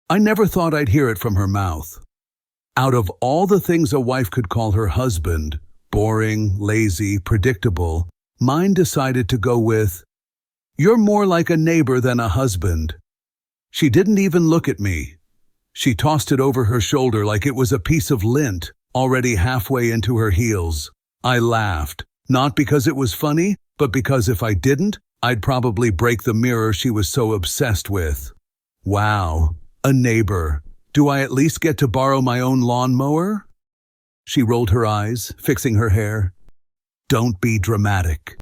I never thought I'd hear it from her mouth. Out of all the things a wife could call her husband, boring, lazy, predictable, mine decided to go with, "You're more like a neighbor than a husband." She didn't even look at me. She tossed it over her shoulder like it was a piece of lint, already halfway into her heels. I laughed, not because it was funny, but because if I didn't, I'd probably break the mirror she was so obsessed with. Wow, a neighbor. Do I at least get to borrow my own lawnmower? She rolled her eyes, fixing her hair. Don't be dramatic.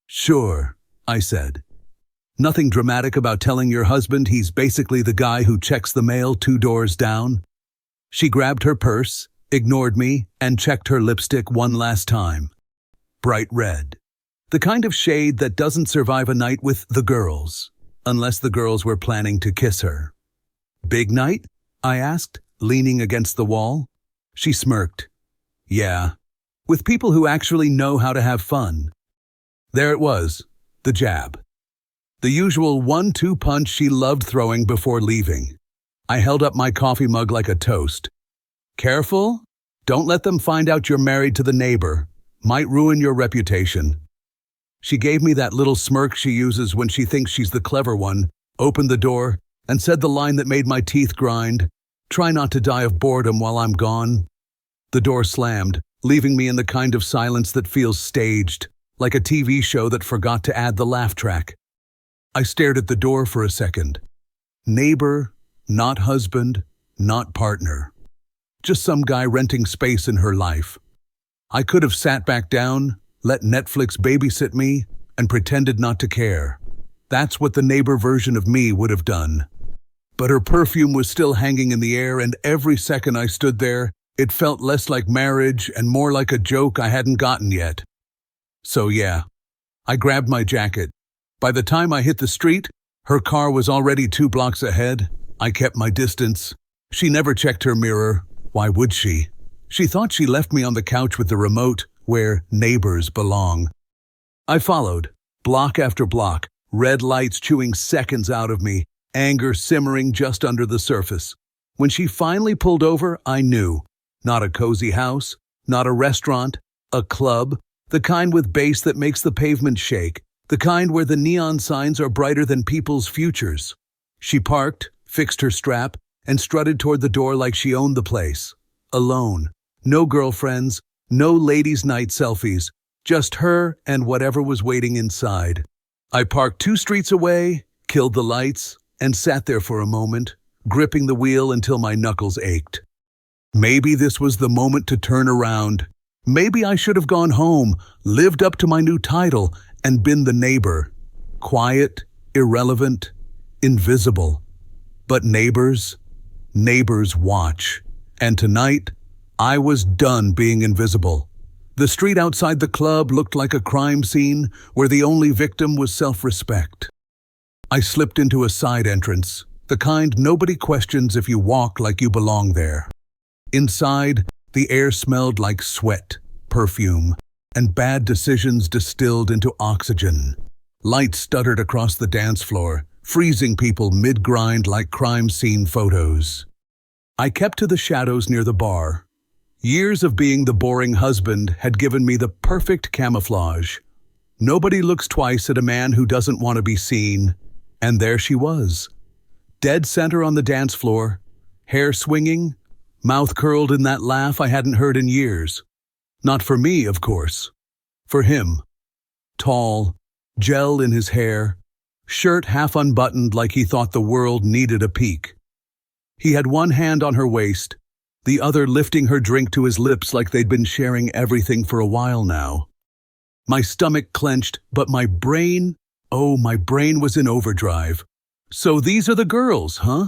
Sure, I said. Nothing dramatic about telling your husband he's basically the guy who checks the mail 2 doors down. She grabbed her purse, ignored me, and checked her lipstick one last time. Bright red. The kind of shade that doesn't survive a night with the girls, unless the girls were planning to kiss her. Big night? I asked, leaning against the wall. She smirked. Yeah, with people who actually know how to have fun. There it was, the jab. The usual 1-2 punch she loved throwing before leaving. I held up my coffee mug like a toast. Careful, don't let them find out you're married to the neighbor. Might ruin your reputation. She gave me that little smirk she uses when she thinks she's the clever one, opened the door, and said the line that made my teeth grind, "Try not to die of boredom while I'm gone." The door slammed, leaving me in the kind of silence that feels staged, like a TV show that forgot to add the laugh track. I stared at the door for a second. Neighbor, not husband, not partner. Just some guy renting space in her life. I could have sat back down, let Netflix babysit me, and pretended not to care. That's what the neighbor version of me would have done. But her perfume was still hanging in the air, and every second I stood there, it felt less like marriage and more like a joke I hadn't gotten yet. So yeah, I grabbed my jacket. By the time I hit the street, her car was already 2 blocks ahead. I kept my distance. She never checked her mirror. Why would she? She thought she left me on the couch with the remote, where neighbors belong. I followed, block after block, red lights chewing seconds out of me, anger simmering just under the surface. When she finally pulled over, I knew. Not a cozy house, not a restaurant, a club, the kind with bass that makes the pavement shake, the kind where the neon signs are brighter than people's futures. She parked, fixed her strap, and strutted toward the door like she owned the place. Alone. No girlfriends, no ladies' night selfies, just her and whatever was waiting inside. I parked 2 streets away, killed the lights, and sat there for a moment, gripping the wheel until my knuckles ached. Maybe this was the moment to turn around. Maybe I should have gone home, lived up to my new title, and been the neighbor. Quiet, irrelevant, invisible. But neighbors watch. And tonight, I was done being invisible. The street outside the club looked like a crime scene where the only victim was self-respect. I slipped into a side entrance, the kind nobody questions if you walk like you belong there. Inside, the air smelled like sweat, perfume, and bad decisions distilled into oxygen. Lights stuttered across the dance floor, freezing people mid-grind like crime scene photos. I kept to the shadows near the bar. Years of being the boring husband had given me the perfect camouflage. Nobody looks twice at a man who doesn't want to be seen. And there she was. Dead center on the dance floor, hair swinging, mouth curled in that laugh I hadn't heard in years. Not for me, of course. For him. Tall, gel in his hair, shirt half unbuttoned like he thought the world needed a peek. He had one hand on her waist, the other lifting her drink to his lips like they'd been sharing everything for a while now. My stomach clenched, but my brain was in overdrive. So these are the girls, huh?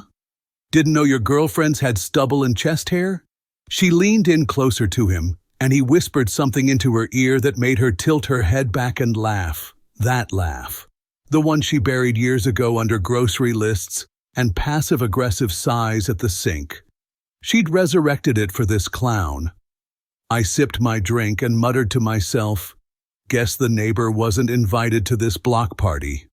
Didn't know your girlfriends had stubble and chest hair? She leaned in closer to him, and he whispered something into her ear that made her tilt her head back and laugh. That laugh. The one she buried years ago under grocery lists and passive-aggressive sighs at the sink. She'd resurrected it for this clown. I sipped my drink and muttered to myself, guess the neighbor wasn't invited to this block party.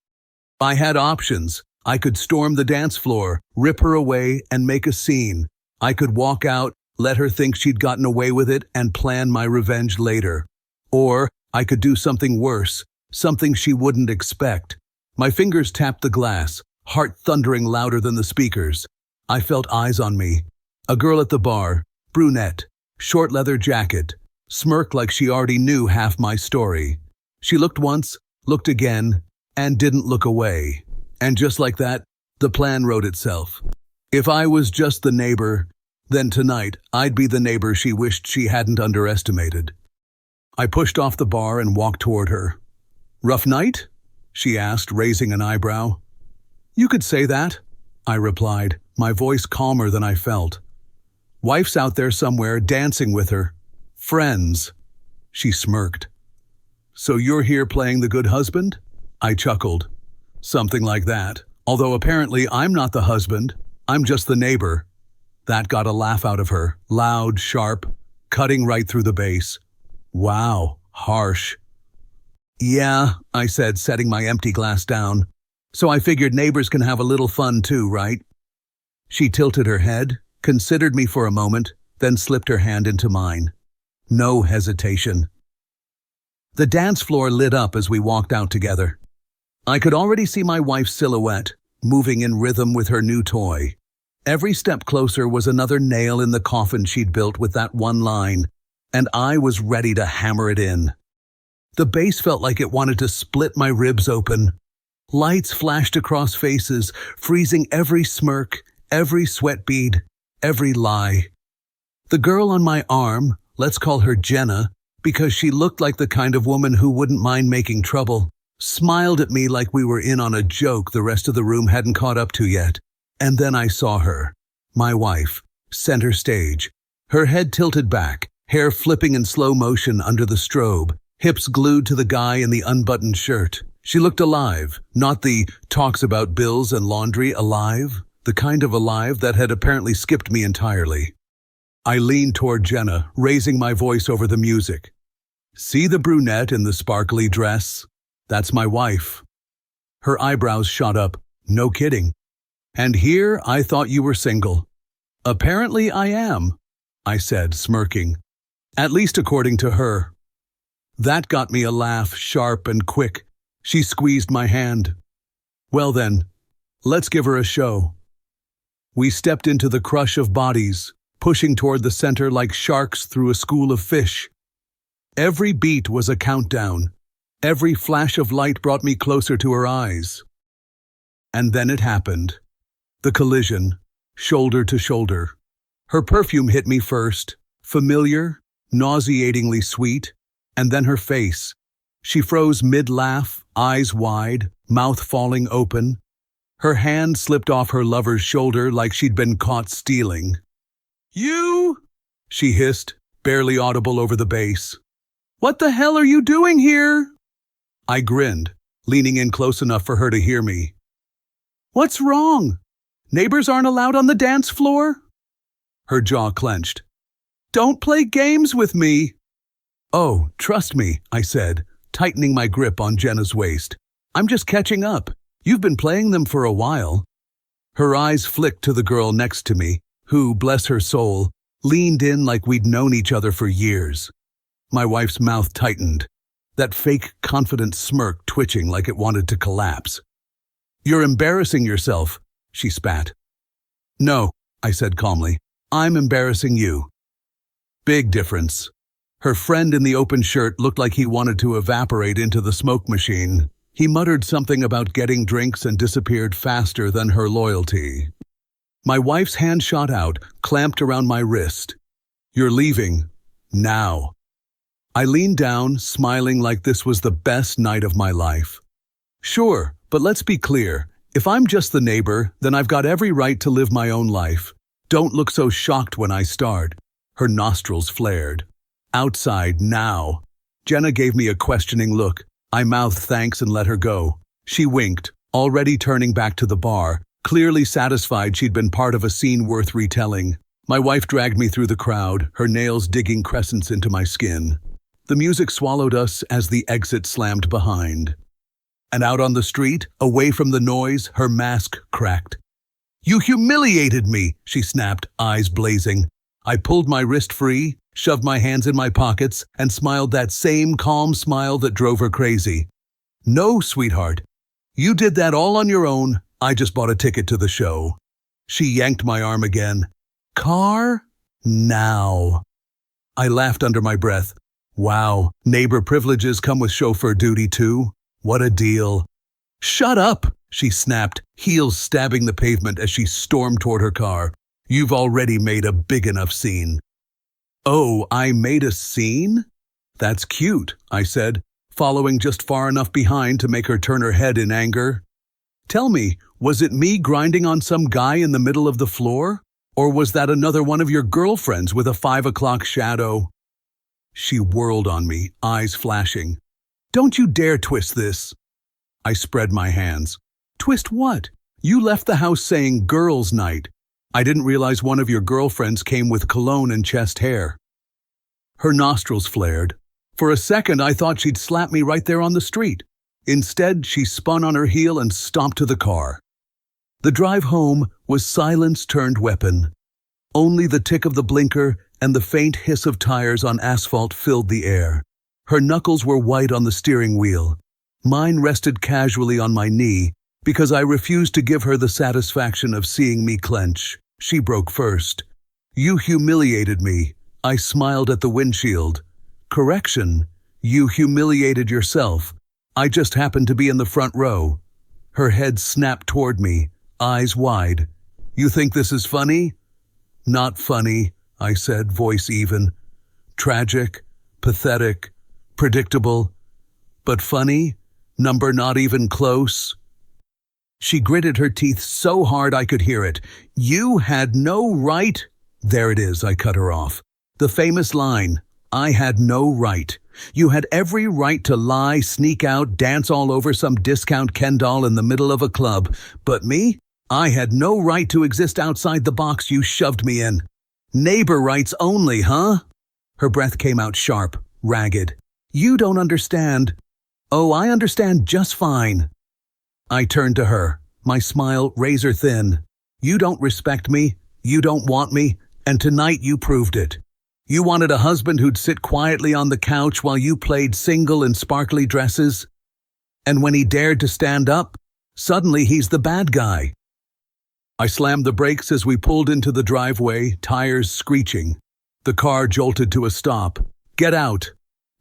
I had options. I could storm the dance floor, rip her away, and make a scene. I could walk out, let her think she'd gotten away with it, and plan my revenge later. Or I could do something worse, something she wouldn't expect. My fingers tapped the glass, heart thundering louder than the speakers. I felt eyes on me. A girl at the bar, brunette, short leather jacket, smirked like she already knew half my story. She looked once, looked again, and didn't look away. And just like that, the plan wrote itself. If I was just the neighbor, then tonight I'd be the neighbor she wished she hadn't underestimated. I pushed off the bar and walked toward her. "Rough night?" she asked, raising an eyebrow. "You could say that," I replied, my voice calmer than I felt. "Wife's out there somewhere dancing with her. Friends." She smirked. "So you're here playing the good husband?" I chuckled. "Something like that. Although apparently I'm not the husband, I'm just the neighbor." That got a laugh out of her, loud, sharp, cutting right through the bass. "Wow, harsh." "Yeah," I said, setting my empty glass down. "So I figured neighbors can have a little fun too, right?" She tilted her head, considered me for a moment, then slipped her hand into mine. No hesitation. The dance floor lit up as we walked out together. I could already see my wife's silhouette, moving in rhythm with her new toy. Every step closer was another nail in the coffin she'd built with that one line, and I was ready to hammer it in. The bass felt like it wanted to split my ribs open. Lights flashed across faces, freezing every smirk, every sweat bead, every lie. The girl on my arm, let's call her Jenna, because she looked like the kind of woman who wouldn't mind making trouble, smiled at me like we were in on a joke the rest of the room hadn't caught up to yet. And then I saw her, my wife, center stage, her head tilted back, hair flipping in slow motion under the strobe, hips glued to the guy in the unbuttoned shirt. She looked alive, not the talks about bills and laundry alive, the kind of alive that had apparently skipped me entirely. I leaned toward Jenna, raising my voice over the music. "See the brunette in the sparkly dress? That's my wife." Her eyebrows shot up. "No kidding. And here I thought you were single." "Apparently I am," I said, smirking. "At least according to her." That got me a laugh, sharp and quick. She squeezed my hand. "Well then, let's give her a show." We stepped into the crush of bodies, pushing toward the center like sharks through a school of fish. Every beat was a countdown. Every flash of light brought me closer to her eyes. And then it happened. The collision, shoulder to shoulder. Her perfume hit me first, familiar, nauseatingly sweet, and then her face. She froze mid-laugh, eyes wide, mouth falling open. Her hand slipped off her lover's shoulder like she'd been caught stealing. "You!" she hissed, barely audible over the bass. "What the hell are you doing here?" I grinned, leaning in close enough for her to hear me. "What's wrong? Neighbors aren't allowed on the dance floor?" Her jaw clenched. "Don't play games with me." "Oh, trust me," I said, tightening my grip on Jenna's waist. "I'm just catching up. You've been playing them for a while." Her eyes flicked to the girl next to me, who, bless her soul, leaned in like we'd known each other for years. My wife's mouth tightened, that fake, confident smirk twitching like it wanted to collapse. "You're embarrassing yourself," she spat. "No," I said calmly. "I'm embarrassing you." Big difference. Her friend in the open shirt looked like he wanted to evaporate into the smoke machine. He muttered something about getting drinks and disappeared faster than her loyalty. My wife's hand shot out, clamped around my wrist. "You're leaving. Now." I leaned down, smiling like this was the best night of my life. "Sure, but let's be clear. If I'm just the neighbor, then I've got every right to live my own life. Don't look so shocked when I start." Her nostrils flared. "Outside, now." Jenna gave me a questioning look. I mouthed thanks and let her go. She winked, already turning back to the bar, clearly satisfied she'd been part of a scene worth retelling. My wife dragged me through the crowd, her nails digging crescents into my skin. The music swallowed us as the exit slammed behind. And out on the street, away from the noise, her mask cracked. "You humiliated me," she snapped, eyes blazing. I pulled my wrist free, shoved my hands in my pockets, and smiled that same calm smile that drove her crazy. "No, sweetheart. You did that all on your own. I just bought a ticket to the show." She yanked my arm again. "Car? Now." I laughed under my breath. Wow, neighbor privileges come with chauffeur duty too? What a deal. "Shut up," she snapped, heels stabbing the pavement as she stormed toward her car. "You've already made a big enough scene." "Oh, I made a scene? That's cute," I said, following just far enough behind to make her turn her head in anger. "Tell me, was it me grinding on some guy in the middle of the floor? Or was that another one of your girlfriends with a 5 o'clock shadow?" She whirled on me, eyes flashing. "Don't you dare twist this." I spread my hands. "Twist what? You left the house saying girls' night. I didn't realize one of your girlfriends came with cologne and chest hair." Her nostrils flared. For a second, I thought she'd slap me right there on the street. Instead, she spun on her heel and stomped to the car. The drive home was silence turned weapon. Only the tick of the blinker and the faint hiss of tires on asphalt filled the air. Her knuckles were white on the steering wheel. Mine rested casually on my knee because I refused to give her the satisfaction of seeing me clench. She broke first. "You humiliated me." I smiled at the windshield. "Correction, you humiliated yourself. I just happened to be in the front row." Her head snapped toward me, eyes wide. "You think this is funny?" "Not funny," I said, voice even. "Tragic, pathetic, predictable. But funny? Number not even close." She gritted her teeth so hard I could hear it. "You had no right—" "There it is," I cut her off. "The famous line, I had no right. You had every right to lie, sneak out, dance all over some discount Ken doll in the middle of a club. But me? I had no right to exist outside the box you shoved me in. Neighbor rights only, huh?" Her breath came out sharp, ragged. "You don't understand." "Oh, I understand just fine." I turned to her, my smile razor thin. "You don't respect me, you don't want me, and tonight you proved it. You wanted a husband who'd sit quietly on the couch while you played single in sparkly dresses. And when he dared to stand up, suddenly he's the bad guy." I slammed the brakes as we pulled into the driveway, tires screeching. The car jolted to a stop. "Get out."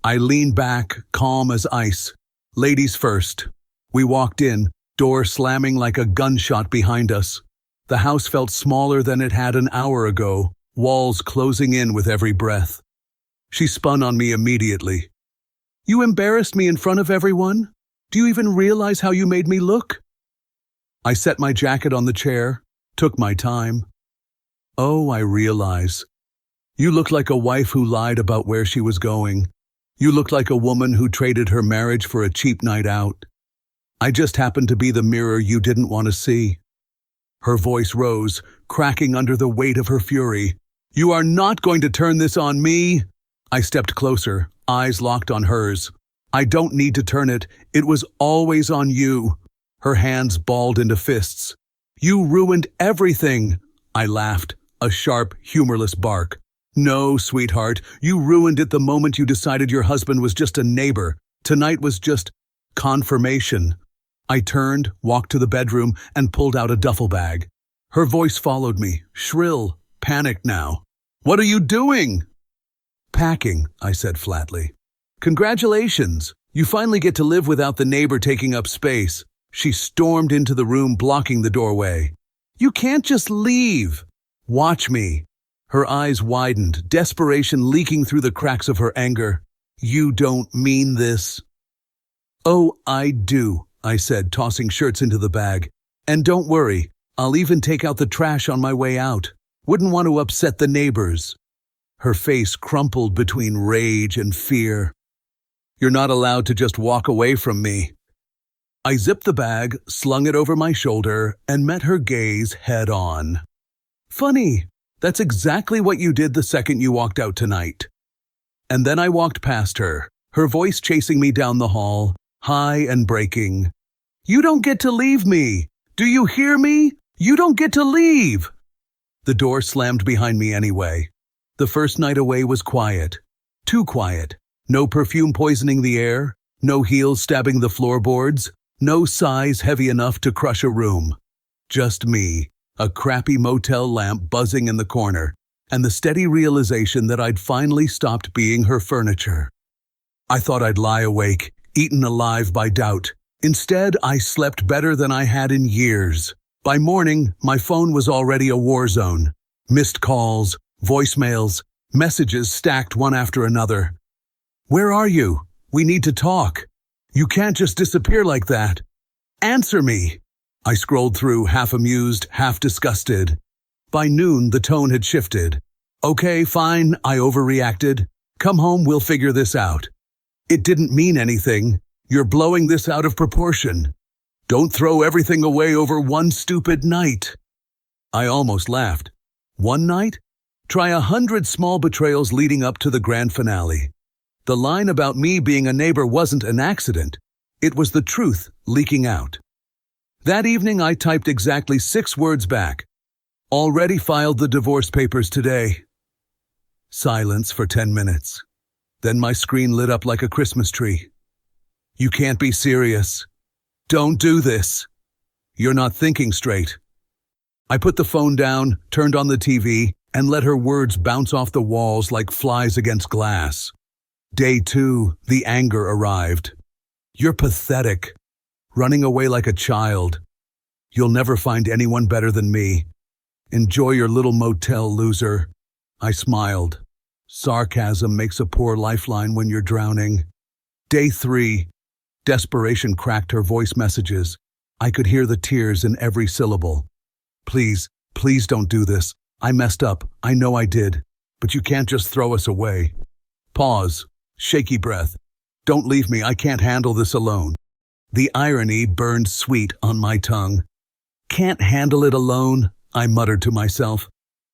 I leaned back, calm as ice. "Ladies first." We walked in, door slamming like a gunshot behind us. The house felt smaller than it had an hour ago, walls closing in with every breath. She spun on me immediately. "You embarrassed me in front of everyone? Do you even realize how you made me look?" I set my jacket on the chair, took my time. "Oh, I realize. You look like a wife who lied about where she was going. You look like a woman who traded her marriage for a cheap night out. I just happened to be the mirror you didn't want to see." Her voice rose, cracking under the weight of her fury. "You are not going to turn this on me." I stepped closer, eyes locked on hers. "I don't need to turn it. It was always on you." Her hands balled into fists. "You ruined everything." I laughed, a sharp, humorless bark. "No, sweetheart, you ruined it the moment you decided your husband was just a neighbor. Tonight was just confirmation." I turned, walked to the bedroom, and pulled out a duffel bag. Her voice followed me, shrill, panicked now. "What are you doing?" "Packing," I said flatly. "Congratulations! You finally get to live without the neighbor taking up space." She stormed into the room, blocking the doorway. "You can't just leave." "Watch me." Her eyes widened, desperation leaking through the cracks of her anger. "You don't mean this." "Oh, I do," I said, tossing shirts into the bag. "And don't worry, I'll even take out the trash on my way out. Wouldn't want to upset the neighbors." Her face crumpled between rage and fear. "You're not allowed to just walk away from me." I zipped the bag, slung it over my shoulder, and met her gaze head on. "Funny, that's exactly what you did the second you walked out tonight." And then I walked past her, her voice chasing me down the hall, high and breaking. You don't get to leave me! Do you hear me? You don't get to leave! The door slammed behind me anyway. The first night away was quiet. Too quiet. No perfume poisoning the air, no heels stabbing the floorboards, no sighs heavy enough to crush a room. Just me, a crappy motel lamp buzzing in the corner, and the steady realization that I'd finally stopped being her furniture. I thought I'd lie awake, eaten alive by doubt. Instead, I slept better than I had in years. By morning, my phone was already a war zone. Missed calls, voicemails, messages stacked one after another. Where are you? We need to talk. You can't just disappear like that. Answer me. I scrolled through, half amused, half disgusted. By noon, the tone had shifted. Okay, fine, I overreacted. Come home, we'll figure this out. It didn't mean anything. You're blowing this out of proportion. Don't throw everything away over one stupid night. I almost laughed. One night? Try 100 small betrayals leading up to the grand finale. The line about me being a neighbor wasn't an accident. It was the truth leaking out. That evening, I typed exactly 6 words back. Already filed the divorce papers today. Silence for 10 minutes. Then my screen lit up like a Christmas tree. You can't be serious. Don't do this. You're not thinking straight. I put the phone down, turned on the TV, and let her words bounce off the walls like flies against glass. Day 2, the anger arrived. You're pathetic. Running away like a child. You'll never find anyone better than me. Enjoy your little motel, loser. I smiled. Sarcasm makes a poor lifeline when you're drowning. Day 3. Desperation cracked her voice messages. I could hear the tears in every syllable. Please, please don't do this. I messed up. I know I did. But you can't just throw us away. Pause. Shaky breath. Don't leave me. I can't handle this alone. The irony burned sweet on my tongue. Can't handle it alone, I muttered to myself.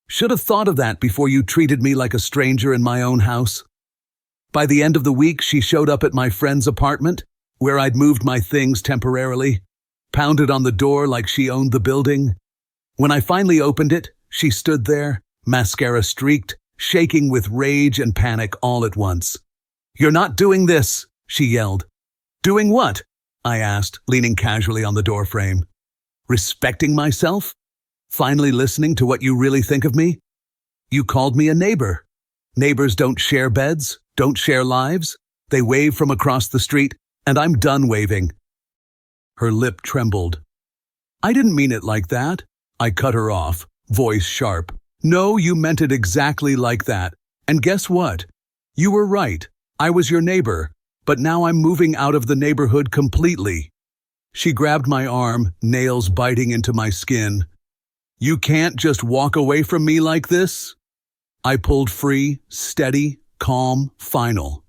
Should have thought of that before you treated me like a stranger in my own house. By the end of the week, she showed up at my friend's apartment, where I'd moved my things temporarily, pounded on the door like she owned the building. When I finally opened it, she stood there, mascara streaked, shaking with rage and panic all at once. You're not doing this, she yelled. Doing what? I asked, leaning casually on the doorframe. Respecting myself? Finally listening to what you really think of me? You called me a neighbor. Neighbors don't share beds, don't share lives. They wave from across the street, and I'm done waving. Her lip trembled. I didn't mean it like that. I cut her off, voice sharp. No, you meant it exactly like that. And guess what? You were right. I was your neighbor, but now I'm moving out of the neighborhood completely. She grabbed my arm, nails biting into my skin. You can't just walk away from me like this? I pulled free, steady, calm, final.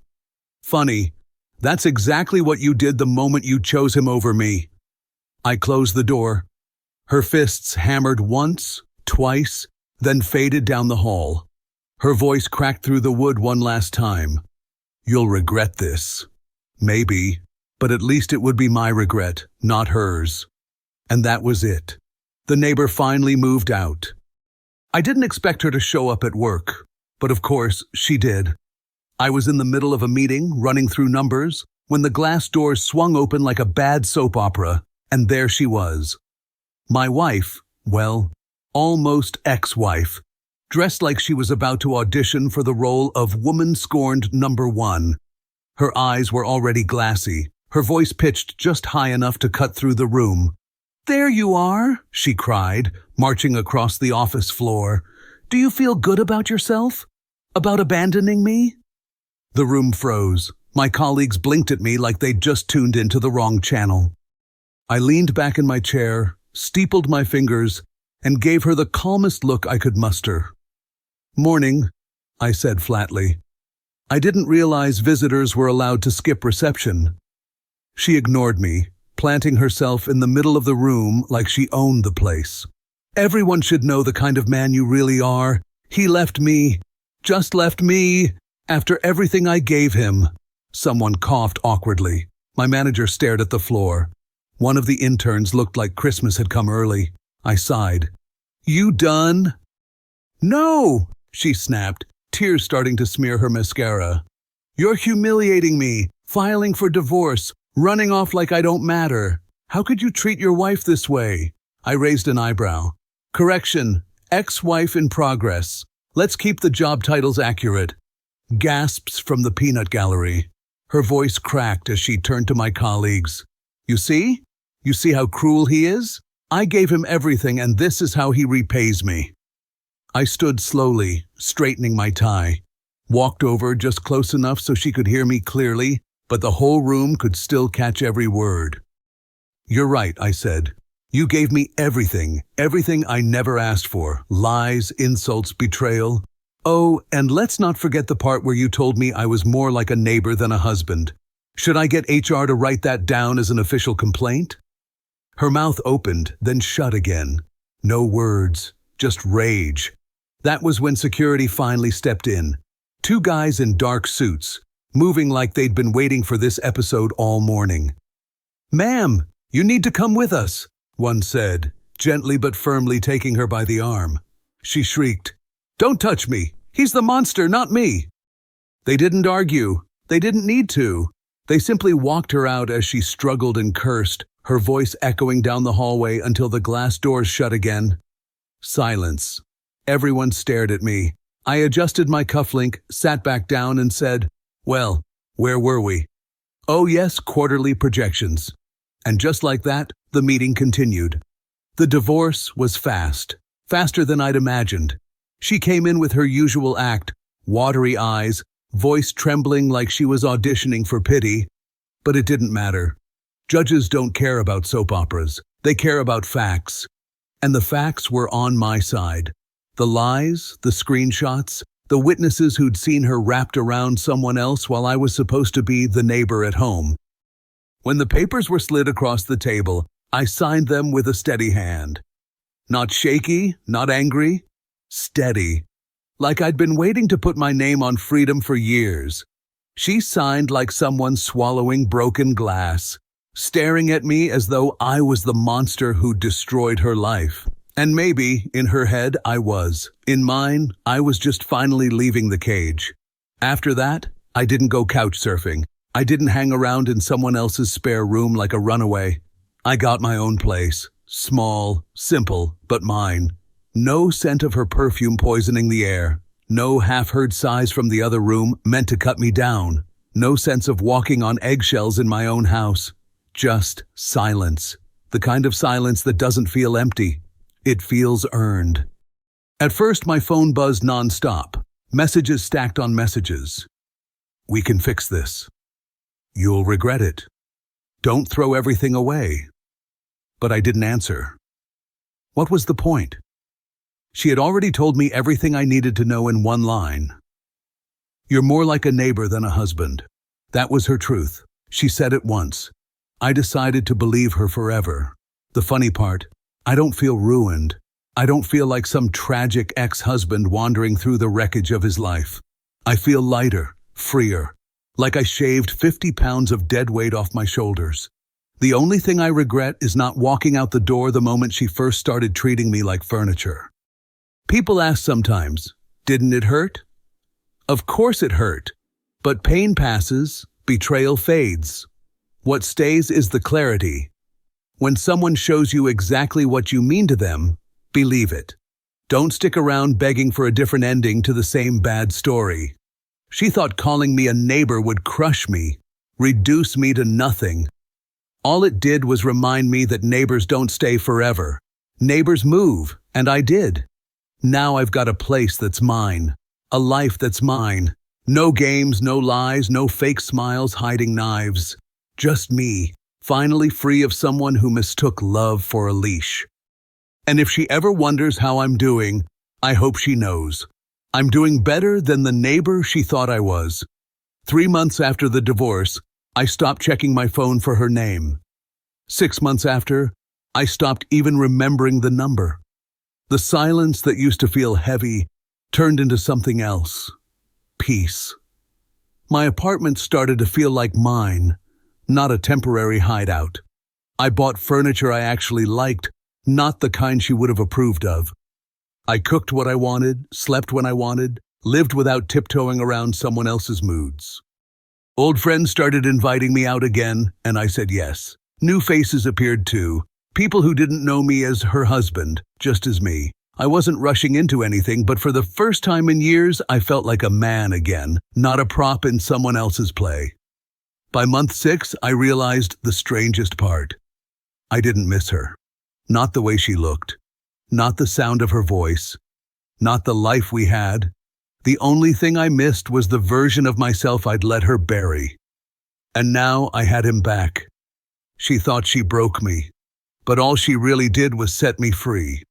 Funny, that's exactly what you did the moment you chose him over me. I closed the door. Her fists hammered once, twice, then faded down the hall. Her voice cracked through the wood one last time. You'll regret this. Maybe, but at least it would be my regret, not hers. And that was it. The neighbor finally moved out. I didn't expect her to show up at work, but of course, she did. I was in the middle of a meeting, running through numbers, when the glass doors swung open like a bad soap opera, and there she was. My wife, well, almost ex-wife, dressed like she was about to audition for the role of woman scorned #1. Her eyes were already glassy, her voice pitched just high enough to cut through the room. There you are, she cried, marching across the office floor. Do you feel good about yourself? About abandoning me? The room froze. My colleagues blinked at me like they'd just tuned into the wrong channel. I leaned back in my chair, steepled my fingers, and gave her the calmest look I could muster. Morning, I said flatly. I didn't realize visitors were allowed to skip reception. She ignored me, planting herself in the middle of the room like she owned the place. Everyone should know the kind of man you really are. He left me, just left me, after everything I gave him. Someone coughed awkwardly. My manager stared at the floor. One of the interns looked like Christmas had come early. I sighed. You done? No, she snapped, tears starting to smear her mascara. You're humiliating me, filing for divorce, running off like I don't matter. How could you treat your wife this way? I raised an eyebrow. Correction, ex-wife in progress. Let's keep the job titles accurate. Gasps from the peanut gallery. Her voice cracked as she turned to my colleagues. You see? You see how cruel he is? I gave him everything and this is how he repays me. I stood slowly, straightening my tie. Walked over just close enough so she could hear me clearly, but the whole room could still catch every word. You're right, I said. You gave me everything I never asked for. Lies, insults, betrayal. Oh, and let's not forget the part where you told me I was more like a neighbor than a husband. Should I get HR to write that down as an official complaint? Her mouth opened, then shut again. No words, just rage. That was when security finally stepped in. Two guys in dark suits, moving like they'd been waiting for this episode all morning. Ma'am, you need to come with us, one said, gently but firmly taking her by the arm. She shrieked, Don't touch me! He's the monster, not me! They didn't argue. They didn't need to. They simply walked her out as she struggled and cursed, her voice echoing down the hallway until the glass doors shut again. Silence. Everyone stared at me. I adjusted my cufflink, sat back down and said, Well, where were we? Oh yes, quarterly projections. And just like that, the meeting continued. The divorce was fast, faster than I'd imagined. She came in with her usual act, watery eyes, voice trembling like she was auditioning for pity. But it didn't matter. Judges don't care about soap operas. They care about facts. And the facts were on my side. The lies, the screenshots, the witnesses who'd seen her wrapped around someone else while I was supposed to be the neighbor at home. When the papers were slid across the table, I signed them with a steady hand. Not shaky, not angry, steady. Like I'd been waiting to put my name on freedom for years. She signed like someone swallowing broken glass, staring at me as though I was the monster who destroyed her life. And maybe, in her head, I was. In mine, I was just finally leaving the cage. After that, I didn't go couch surfing. I didn't hang around in someone else's spare room like a runaway. I got my own place. Small, simple, but mine. No scent of her perfume poisoning the air. No half-heard sighs from the other room meant to cut me down. No sense of walking on eggshells in my own house. Just silence. The kind of silence that doesn't feel empty. It feels earned. At first, my phone buzzed nonstop. Messages stacked on messages. We can fix this. You'll regret it. Don't throw everything away. But I didn't answer. What was the point? She had already told me everything I needed to know in one line. You're more like a neighbor than a husband. That was her truth. She said it once. I decided to believe her forever. The funny part, I don't feel ruined. I don't feel like some tragic ex-husband wandering through the wreckage of his life. I feel lighter, freer, like I shaved 50 pounds of dead weight off my shoulders. The only thing I regret is not walking out the door the moment she first started treating me like furniture. People ask sometimes, didn't it hurt? Of course it hurt. But pain passes, betrayal fades. What stays is the clarity. When someone shows you exactly what you mean to them, believe it. Don't stick around begging for a different ending to the same bad story. She thought calling me a neighbor would crush me, reduce me to nothing. All it did was remind me that neighbors don't stay forever. Neighbors move, and I did. Now I've got a place that's mine, a life that's mine. No games, no lies, no fake smiles hiding knives. Just me, finally free of someone who mistook love for a leash. And if she ever wonders how I'm doing, I hope she knows. I'm doing better than the neighbor she thought I was. 3 months after the divorce, I stopped checking my phone for her name. 6 months after, I stopped even remembering the number. The silence that used to feel heavy turned into something else. Peace. My apartment started to feel like mine, not a temporary hideout. I bought furniture I actually liked, not the kind she would have approved of. I cooked what I wanted, slept when I wanted, lived without tiptoeing around someone else's moods. Old friends started inviting me out again, and I said yes. New faces appeared too, people who didn't know me as her husband, just as me. I wasn't rushing into anything, but for the first time in years, I felt like a man again, not a prop in someone else's play. By month 6, I realized the strangest part. I didn't miss her. Not the way she looked. Not the sound of her voice. Not the life we had. The only thing I missed was the version of myself I'd let her bury. And now I had him back. She thought she broke me, but all she really did was set me free.